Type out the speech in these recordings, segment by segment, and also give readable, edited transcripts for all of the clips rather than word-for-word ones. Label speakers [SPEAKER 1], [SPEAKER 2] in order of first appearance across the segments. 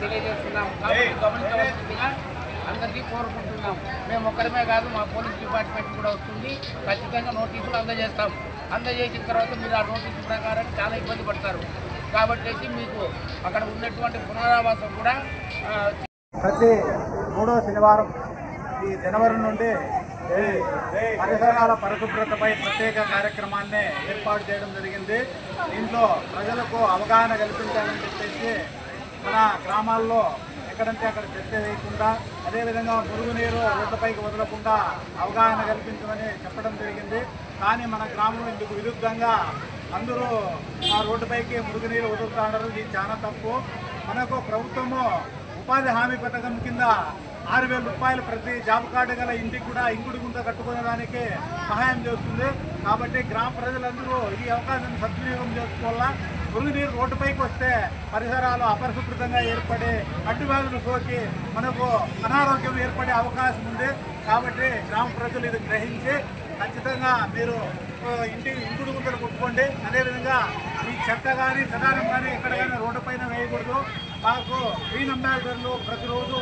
[SPEAKER 1] తెలియజేస్తున్నాం కాబట్టి గమనించవలసిందిగా అందరికీ కోరుకుంటున్నాం. మేము ఒక్కరిమే కాదు, మా పోలీస్ డిపార్ట్మెంట్ కూడా వస్తుంది. ఖచ్చితంగా నోటీసులు అందజేస్తాం. అందజేసిన తర్వాత మీరు ఆ నోటీసు ప్రకారం చాలా ఇబ్బంది పడతారు. కాబట్టి మీకు అక్కడ ఉన్నటువంటి పునరావాసం కూడా
[SPEAKER 2] ప్రతి 3వ శనివారం ఈ జనవరి నుండి పరిసరాల పరిశుభ్రతపై ప్రత్యేక కార్యక్రమాన్ని ఏర్పాటు చేయడం జరిగింది. దీంట్లో ప్రజలకు అవగాహన కల్పించాలని చెప్పేసి మన గ్రామాల్లో ఎక్కడంటే అక్కడ చెత్త వేయకుండా, అదేవిధంగా మురుగునీరు రోడ్లపైకి వదలకుండా అవగాహన కల్పించమని చెప్పడం జరిగింది. కానీ మన గ్రామం ఇందుకు విరుద్ధంగా అందరూ ఆ రోడ్డుపైకి మురుగునీరు వదులుతున్నారు. ఇది చాలా తప్పు. మనకు ప్రభుత్వము ఉపాధి హామీ పథకం కింద 6,000 రూపాయలు ప్రతి జాబ్ కార్డు గల ఇంటికి కూడా ఇంకుడు గుంత కట్టుకునేదానికి సహాయం చేస్తుంది. కాబట్టి గ్రామ ప్రజలందరూ ఈ అవకాశాన్ని సద్వినియోగం చేసుకోవాలా. మురుగునీరు రోడ్డుపైకి వస్తే పరిసరాలు అపరిశుభ్రంగా ఏర్పడి అడ్డువ్యాధులు సోకి మనకు అనారోగ్యం ఏర్పడే అవకాశం ఉంది. కాబట్టి గ్రామ ప్రజలు ఇది గ్రహించి ఖచ్చితంగా మీరు ఇంకుడు గుంతలు కొట్టుకోండి. అదేవిధంగా ఈ చెత్త కానీ చెదారం కానీ ఎక్కడ కానీ రోడ్డుపైన వేయకూడదు. మాకు గ్రీన్ అంబాసిడర్లు ప్రతిరోజు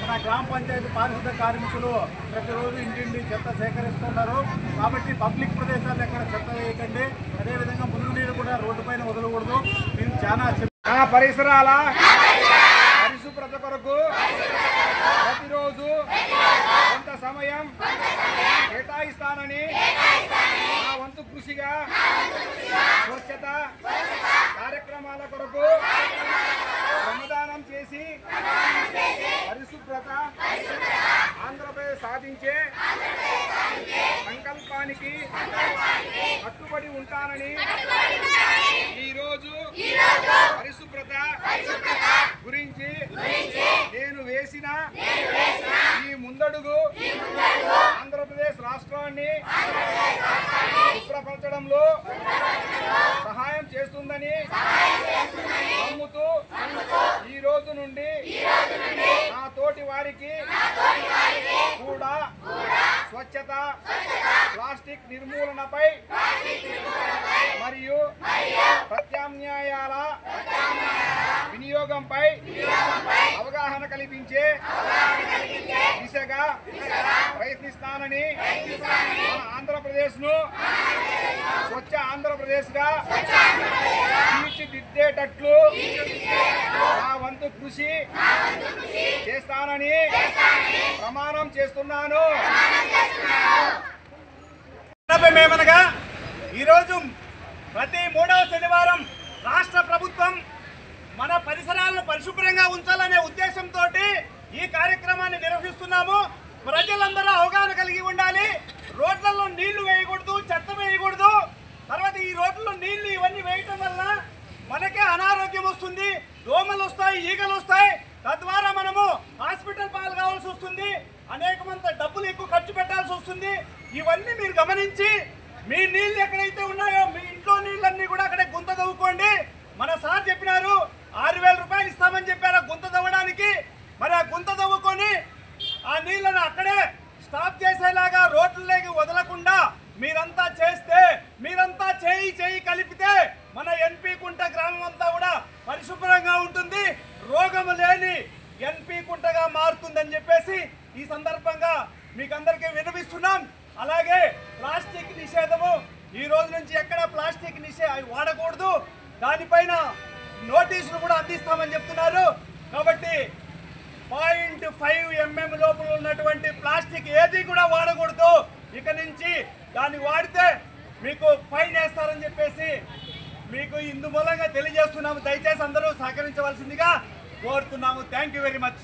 [SPEAKER 2] మన గ్రామ పంచాయతీ పారిశుద్ధ కార్మికులు ప్రతిరోజు ఇంటింటి చెత్త సేకరిస్తున్నారు. కాబట్టి పబ్లిక్ ప్రదేశాల్లో ఎక్కడ చెత్త వేయకండి. అదేవిధంగా మురుగునీరు కూడా రోడ్డుపైన వదలకూడదు. మేము చాలా పరిసరాల పరిశుభ్రత కొరకు ప్రతిరోజు కొంత సమయం కేటాయిస్తానని నా వంతు కృషిగా స్వచ్ఛత కార్యక్రమాల కొరకు శ్రమదానం చేసి పరిశుభ్రత ఆంధ్రప్రదేశ్ సాధించే సంకల్పానికి కట్టుబడి ఉంటానని ఈరోజు పరిశుభ్రత గురించి నేను వేసిన ఈ ముందడుగు ఆంధ్రప్రదేశ్ రాష్ట్రాన్ని శుభ్రపరచడంలో సహాయం చేస్తుందని నమ్ముతూ ఈ రోజు నుండి నా తోటి వారికి కూడా స్వచ్ఛత, ప్లాస్టిక్ నిర్మూలనపై మరియు ప్రత్యామ్నాయాల వినియోగంపై అవగాహన కల్పించే దిశగా ప్రయత్నిస్తానని మన ఆంధ్రప్రదేశ్ను స్వచ్ఛ ఆంధ్రప్రదేశ్గా తీర్చిదిద్దేటట్లు నా వంతు కృషి చేస్తానని ప్రమాణం చేస్తున్నాను. ఏమనగా ఈరోజు ప్రతి 3వ శనివారం రాష్ట్ర ప్రభుత్వం మన పరిసరాలను పరిశుభ్రంగా ఉంచాలనే ఉద్దేశంతో ఈ కార్యక్రమాన్ని నిర్వహిస్తున్నాము. ప్రజలందరూ అవగాహన కలిగి ఉండాలి. రోడ్లలో నీళ్లు వేయకూడదు, చెత్త వేయకూడదు. తర్వాత ఈ రోడ్లలో నీళ్లు ఇవన్నీ వేయటం వల్ల మనకే అనారోగ్యం వస్తుంది, దోమలు వస్తాయి, ఈగలు వస్తాయి. తద్వారా మనము హాస్పిటల్ పాలు కావాల్సి వస్తుంది, అనేకమంత డబ్బులు ఎక్కువ ఖర్చు పెట్టాల్సి వస్తుంది. ఇవన్నీ మీరు గమనించి మీ నీళ్ళు ఎక్కడైతే ఉన్నాయో మీ ఇంట్లో నీళ్ళన్నీ కూడా అక్కడే గుంత తవ్వుకోండి. మన సార్ చెప్పినారు 6,000 రూపాయలు ఇస్తామని చెప్పారు ఆ గుంత తవ్వడానికి. మరి ఆ గుంత తవ్వుకొని ఆ నీళ్ళను అక్కడే స్టాప్ చేసేలాగా రోడ్లలోకి వదలకుండా మీరంతా చేస్తే, మీరంతా చేయి కలిపితే మన ఎన్పీ కుంట గ్రామం అంతా కూడా పరిశుభ్రంగా ఉంటుంది, రోగము లేని ఎన్పీ కుంటగా మారుతుందని చెప్పేసి ఈ సందర్భంగా మీకందరికీ వినిపిస్తున్నాం. అలాగే ప్లాస్టిక్ నిషేధము, ఈ రోజు నుంచి ఎక్కడ ప్లాస్టిక్ వాడకూడదు, దానిపైన నోటీసులు కూడా అందిస్తామని చెప్తున్నారు. కాబట్టి 0.5 mm లోపల ఉన్నటువంటి ప్లాస్టిక్ ఏది కూడా వాడకూడదు. ఇక నుంచి దాన్ని వాడితే మీకు ఫైన్ వేస్తారని చెప్పేసి మీకు ఇందు మూలంగా తెలియజేస్తున్నాము. దయచేసి అందరూ సహకరించవలసిందిగా కోరుతున్నాము. Thank you very much.